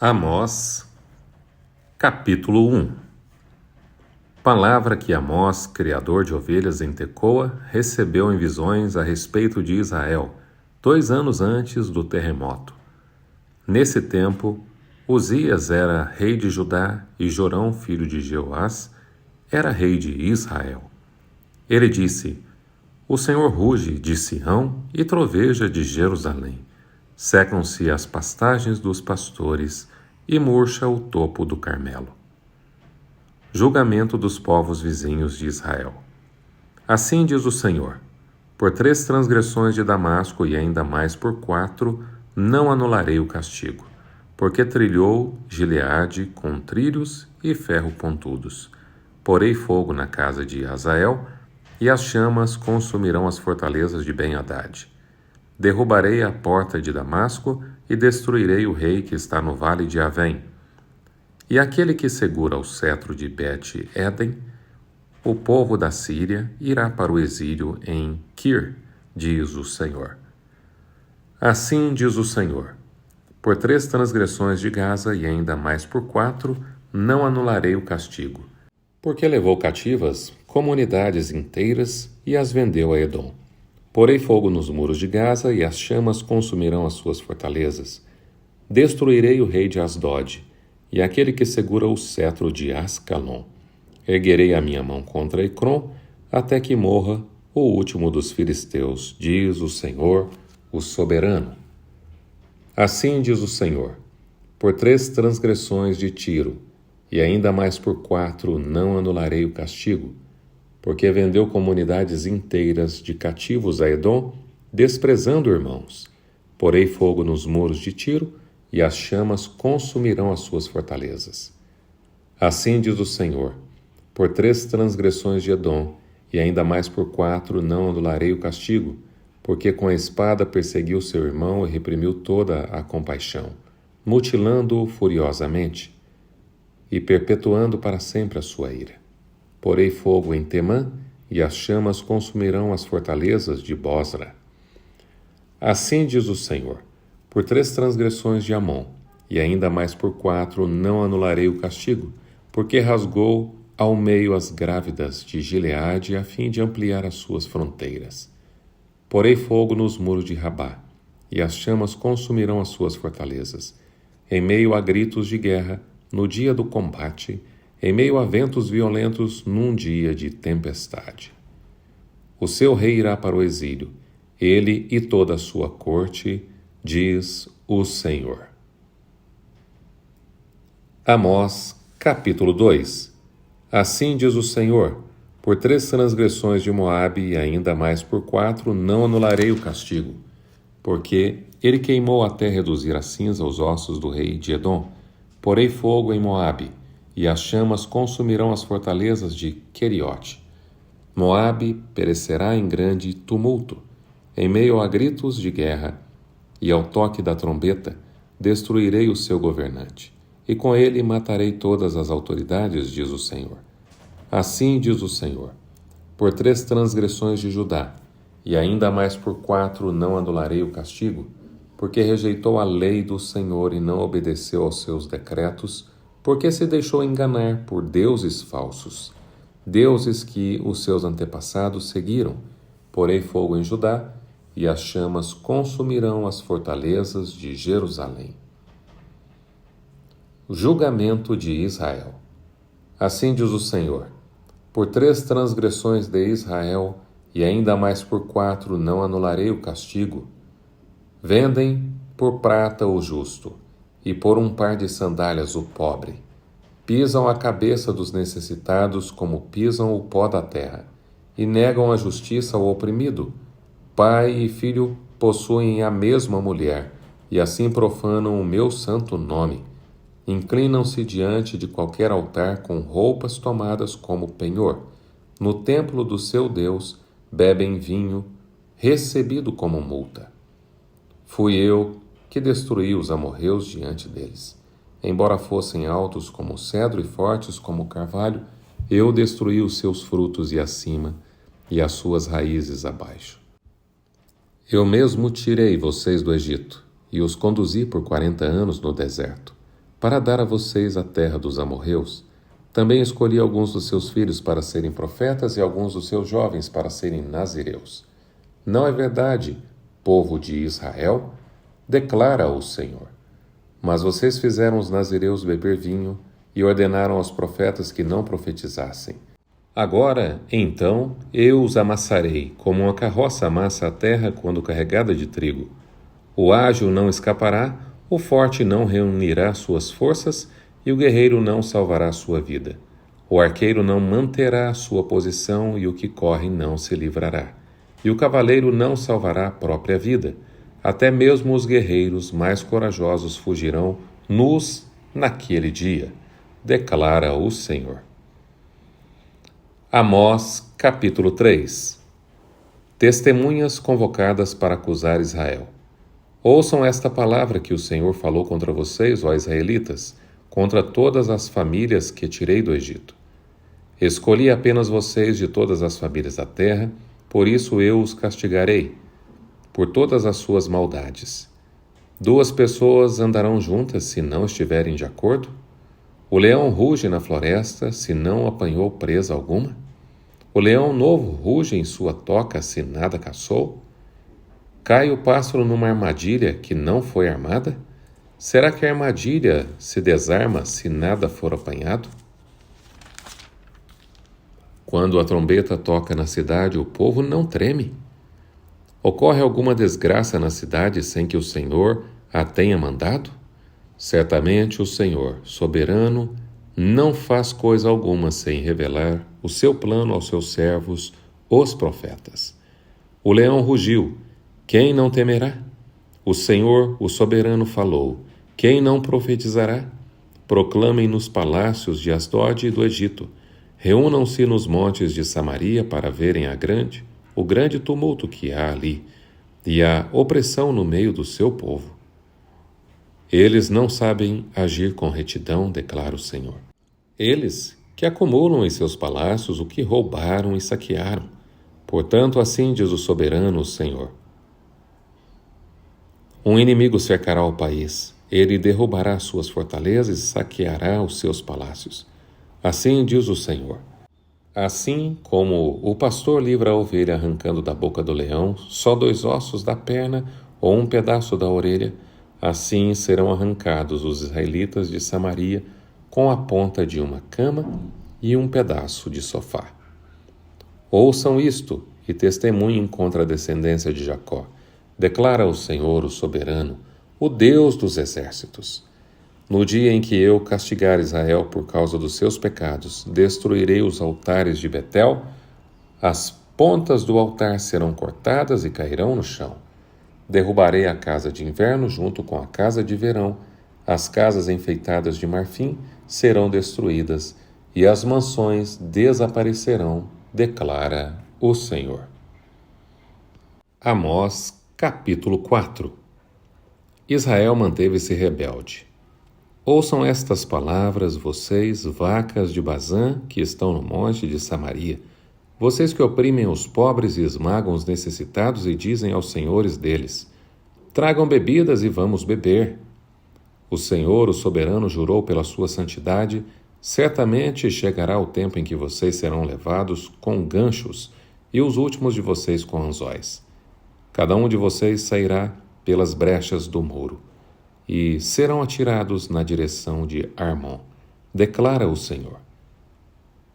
Amós, capítulo 1. Palavra que Amós, criador de ovelhas em Tecoa, recebeu em visões a respeito de Israel, 2 anos antes do terremoto. Nesse tempo, Uzias era rei de Judá e Jorão, filho de Jeoás, era rei de Israel. Ele disse: O Senhor ruge de Sião e troveja de Jerusalém. Secam-se as pastagens dos pastores e murcha o topo do Carmelo. Julgamento dos povos vizinhos de Israel. Assim diz o Senhor: por 3 transgressões de Damasco e ainda mais por 4, não anularei o castigo, porque trilhou Gileade com trilhos e ferro pontudos. Porei fogo na casa de Hazael, e as chamas consumirão as fortalezas de Ben-Hadad. Derrubarei a porta de Damasco e destruirei o rei que está no vale de Avém. E aquele que segura o cetro de Bet-Éden, o povo da Síria, irá para o exílio em Kir, diz o Senhor. Assim diz o Senhor: por 3 transgressões de Gaza e ainda mais por 4, não anularei o castigo, porque levou cativas comunidades inteiras e as vendeu a Edom. Porei fogo nos muros de Gaza e as chamas consumirão as suas fortalezas. Destruirei o rei de Asdod e aquele que segura o cetro de Ascalon. Erguerei a minha mão contra Ecrom até que morra o último dos filisteus, diz o Senhor, o soberano. Assim diz o Senhor: por 3 transgressões de Tiro e ainda mais por 4 não anularei o castigo, porque vendeu comunidades inteiras de cativos a Edom, desprezando irmãos. Porei fogo nos muros de Tiro, e as chamas consumirão as suas fortalezas. Assim diz o Senhor: por 3 transgressões de Edom, e ainda mais por 4, não anularei o castigo, porque com a espada perseguiu seu irmão e reprimiu toda a compaixão, mutilando-o furiosamente, e perpetuando para sempre a sua ira. Porei fogo em Temã, e as chamas consumirão as fortalezas de Bosra. Assim diz o Senhor: por 3 transgressões de Amon, e ainda mais por 4, não anularei o castigo, porque rasgou ao meio as grávidas de Gileade a fim de ampliar as suas fronteiras. Porei fogo nos muros de Rabá, e as chamas consumirão as suas fortalezas. Em meio a gritos de guerra, no dia do combate, em meio a ventos violentos, num dia de tempestade. O seu rei irá para o exílio, ele e toda a sua corte, diz o Senhor. Amós, capítulo 2. Assim diz o Senhor: por 3 transgressões de Moabe e ainda mais por 4, não anularei o castigo, porque ele queimou até reduzir a cinza os ossos do rei de Edom. Porei fogo em Moabe, e as chamas consumirão as fortalezas de Queriote. Moabe perecerá em grande tumulto, em meio a gritos de guerra, e ao toque da trombeta destruirei o seu governante, e com ele matarei todas as autoridades, diz o Senhor. Assim diz o Senhor: por 3 transgressões de Judá, e ainda mais por 4, não anularei o castigo, porque rejeitou a lei do Senhor e não obedeceu aos seus decretos, porque se deixou enganar por deuses falsos, deuses que os seus antepassados seguiram. Porei fogo em Judá, e as chamas consumirão as fortalezas de Jerusalém. O julgamento de Israel. Assim diz o Senhor: por 3 transgressões de Israel, e ainda mais por 4, não anularei o castigo. Vendem por prata o justo, e por um par de sandálias o pobre. Pisam a cabeça dos necessitados como pisam o pó da terra, e negam a justiça ao oprimido. Pai e filho possuem a mesma mulher, e assim profanam o meu santo nome. Inclinam-se diante de qualquer altar com roupas tomadas como penhor. No templo do seu Deus bebem vinho, recebido como multa. Fui eu que destruí os amorreus diante deles. Embora fossem altos como o cedro e fortes como o carvalho, eu destruí os seus frutos e acima, e as suas raízes abaixo. Eu mesmo tirei vocês do Egito, e os conduzi por 40 anos no deserto. para dar a vocês a terra dos amorreus. Também escolhi alguns dos seus filhos para serem profetas e alguns dos seus jovens para serem nazireus. Não é verdade, povo de Israel? Declara o Senhor. Mas vocês fizeram os nazireus beber vinho e ordenaram aos profetas que não profetizassem. Agora, então, eu os amassarei, como uma carroça amassa a terra quando carregada de trigo. O ágil não escapará, o forte não reunirá suas forças, e o guerreiro não salvará sua vida. O arqueiro não manterá sua posição, e o que corre não se livrará. E o cavaleiro não salvará a própria vida. Até mesmo os guerreiros mais corajosos fugirão nus naquele dia, declara o Senhor. Amós, capítulo 3. Testemunhas convocadas para acusar Israel. Ouçam esta palavra que o Senhor falou contra vocês, ó israelitas, contra todas as famílias que tirei do Egito. Escolhi apenas vocês de todas as famílias da terra, por isso eu os castigarei, por todas as suas maldades. 2 pessoas andarão juntas se não estiverem de acordo? O leão ruge na floresta se não apanhou presa alguma? O leão novo ruge em sua toca se nada caçou? Cai o pássaro numa armadilha que não foi armada? Será que a armadilha se desarma se nada for apanhado? Quando a trombeta toca na cidade, o povo não treme. Ocorre alguma desgraça na cidade sem que o Senhor a tenha mandado? Certamente o Senhor, soberano, não faz coisa alguma sem revelar o seu plano aos seus servos, os profetas. O leão rugiu, quem não temerá? O Senhor, o soberano, falou, quem não profetizará? Proclamem nos palácios de Asdod e do Egito. Reúnam-se nos montes de Samaria para verem o grande tumulto que há ali, e a opressão no meio do seu povo. Eles não sabem agir com retidão, declara o Senhor. Eles que acumulam em seus palácios o que roubaram e saquearam. Portanto, assim diz o soberano, o Senhor. Um inimigo cercará o país. Ele derrubará suas fortalezas e saqueará os seus palácios. Assim diz o Senhor. Assim como o pastor livra a ovelha arrancando da boca do leão só 2 ossos da perna ou um pedaço da orelha, assim serão arrancados os israelitas de Samaria com a ponta de uma cama e um pedaço de sofá. Ouçam isto e testemunhem contra a descendência de Jacó, declara o Senhor, o soberano, o Deus dos exércitos. No dia em que eu castigar Israel por causa dos seus pecados, destruirei os altares de Betel, as pontas do altar serão cortadas e cairão no chão. Derrubarei a casa de inverno junto com a casa de verão, as casas enfeitadas de marfim serão destruídas e as mansões desaparecerão, declara o Senhor. Amós, capítulo 4. Israel manteve-se rebelde. Ouçam estas palavras, vocês, vacas de Bazã, que estão no monte de Samaria, vocês que oprimem os pobres e esmagam os necessitados e dizem aos senhores deles, tragam bebidas e vamos beber. O Senhor, o soberano, jurou pela sua santidade, certamente chegará o tempo em que vocês serão levados com ganchos e os últimos de vocês com anzóis. Cada um de vocês sairá pelas brechas do muro e serão atirados na direção de Armon, declara o Senhor.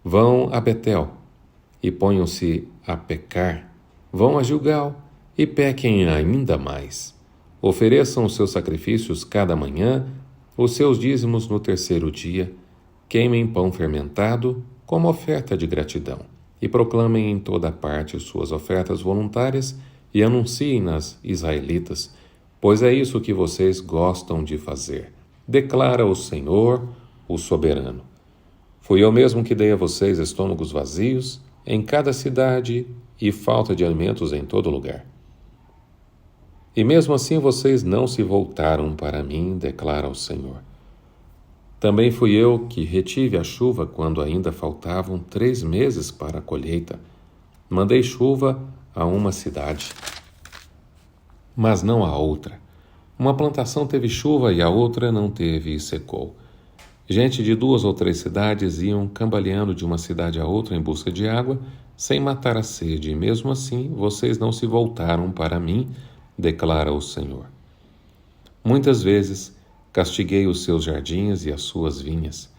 Vão a Betel e ponham-se a pecar, vão a Gilgal e pequem ainda mais. Ofereçam os seus sacrifícios cada manhã, os seus dízimos no 3º dia, queimem pão fermentado como oferta de gratidão e proclamem em toda parte suas ofertas voluntárias e anunciem nas israelitas, pois é isso que vocês gostam de fazer, declara o Senhor, o soberano. Fui eu mesmo que dei a vocês estômagos vazios em cada cidade e falta de alimentos em todo lugar. E mesmo assim vocês não se voltaram para mim, declara o Senhor. Também fui eu que retive a chuva quando ainda faltavam 3 meses para a colheita. Mandei chuva a uma cidade, mas não a outra. Uma plantação teve chuva e a outra não teve e secou. Gente de 2 ou 3 cidades iam cambaleando de uma cidade a outra em busca de água, sem matar a sede, e mesmo assim vocês não se voltaram para mim, declara o Senhor. Muitas vezes castiguei os seus jardins e as suas vinhas.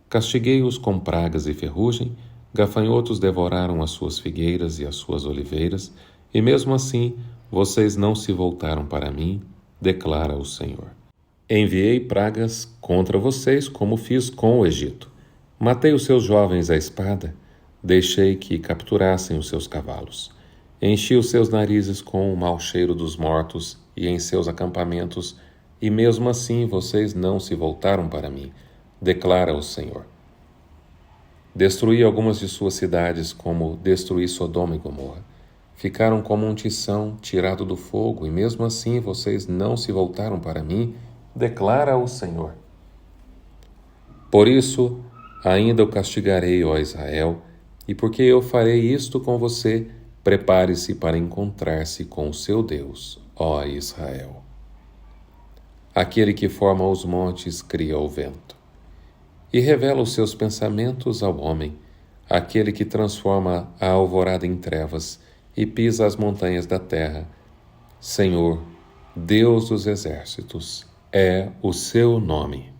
Castiguei-os com pragas e ferrugem, gafanhotos devoraram as suas figueiras e as suas oliveiras, e mesmo assim vocês não se voltaram para mim, declara o Senhor. Enviei pragas contra vocês, como fiz com o Egito. Matei os seus jovens à espada, deixei que capturassem os seus cavalos. Enchi os seus narizes com o mau cheiro dos mortos e em seus acampamentos, e mesmo assim vocês não se voltaram para mim, declara o Senhor. Destruí algumas de suas cidades, como destruí Sodoma e Gomorra. Ficaram como um tição tirado do fogo, e mesmo assim vocês não se voltaram para mim, declara o Senhor. Por isso, ainda o castigarei, ó Israel, e porque eu farei isto com você, prepare-se para encontrar-se com o seu Deus, ó Israel. Aquele que forma os montes cria o vento, e revela os seus pensamentos ao homem, aquele que transforma a alvorada em trevas e pisa as montanhas da terra. Senhor, Deus dos exércitos, é o seu nome.